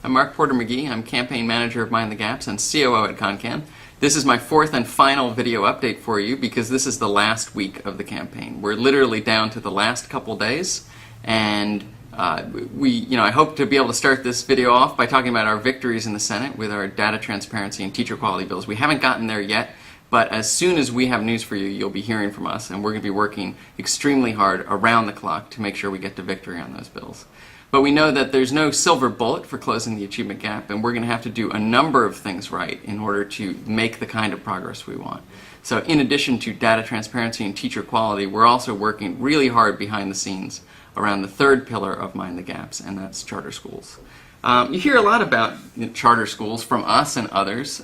I'm Mark Porter McGee. I'm Campaign Manager of Mind the Gaps and COO at ConnCAN. This is my fourth and final video update for you because this is the last week of the campaign. We're literally down to the last couple days, and I hope to be able to start this video off by talking about our victories in the Senate with our data transparency and teacher quality bills. We haven't gotten there yet, but as soon as we have news for you, you'll be hearing from us, and we're going to be working extremely hard around the clock to make sure we get to victory on those bills. But we know that there's no silver bullet for closing the achievement gap, and we're going to have to do a number of things right in order to make the kind of progress we want. So in addition to data transparency and teacher quality, we're also working really hard behind the scenes around the third pillar of Mind the Gaps, and that's charter schools. You hear a lot about charter schools from us and others.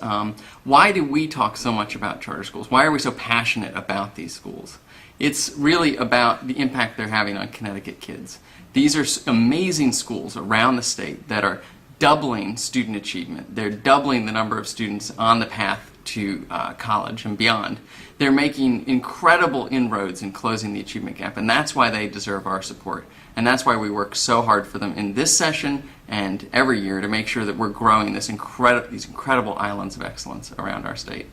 Why do we talk so much about charter schools? Why are we so passionate about these schools? It's really about the impact they're having on Connecticut kids. These are amazing schools around the state that are doubling student achievement. They're doubling the number of students on the path to college and beyond. They're making incredible inroads in closing the achievement gap, and that's why they deserve our support. And that's why we work so hard for them in this session and every year to make sure that we're growing these incredible islands of excellence around our state.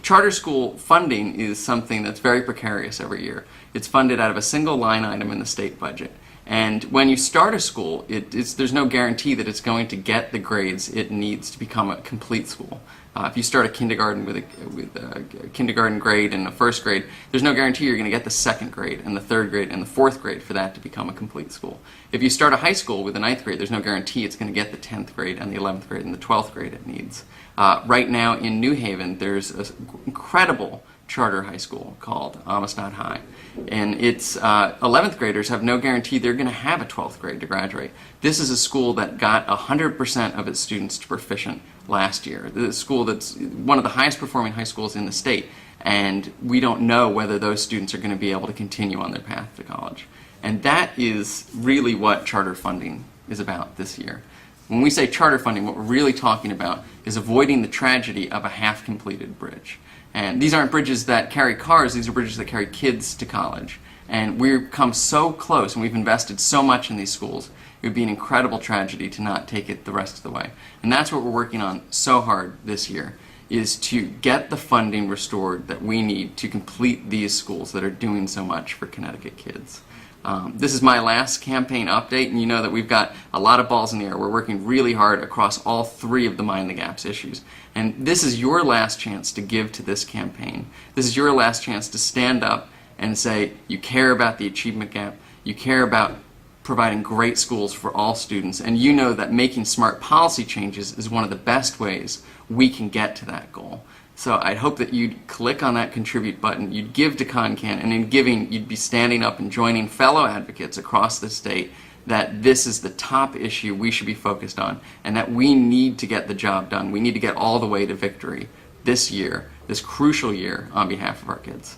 Charter school funding is something that's very precarious every year. It's funded out of a single line item in the state budget. And when you start a school, there's no guarantee that it's going to get the grades it needs to become a complete school. If you start a kindergarten with a kindergarten grade and a first grade, there's no guarantee you're going to get the second grade and the third grade and the fourth grade for that to become a complete school. If you start a high school with a ninth grade, there's no guarantee it's going to get the 10th grade and the 11th grade and the 12th grade it needs. Right now in New Haven, there's an incredible charter high school called Amistad High, and its 11th graders have no guarantee they're going to have a 12th grade to graduate. This is a school that got 100% of its students to proficient last year. The school that's one of the highest performing high schools in the state, and we don't know whether those students are going to be able to continue on their path to college. And that is really what charter funding is about this year. When we say charter funding, what we're really talking about is avoiding the tragedy of a half-completed bridge. And these aren't bridges that carry cars, these are bridges that carry kids to college. And we've come so close, and we've invested so much in these schools, it would be an incredible tragedy to not take it the rest of the way. And that's what we're working on so hard this year, is to get the funding restored that we need to complete these schools that are doing so much for Connecticut kids. This is my last campaign update, and you know that we've got a lot of balls in the air. We're working really hard across all three of the Mind the Gaps issues. And this is your last chance to give to this campaign. This is your last chance to stand up and say you care about the achievement gap, you care about providing great schools for all students, and you know that making smart policy changes is one of the best ways we can get to that goal. So I hope that you'd click on that contribute button, you'd give to ConnCAN, and in giving you'd be standing up and joining fellow advocates across the state that this is the top issue we should be focused on, and that we need to get the job done. We need to get all the way to victory this year, this crucial year, on behalf of our kids.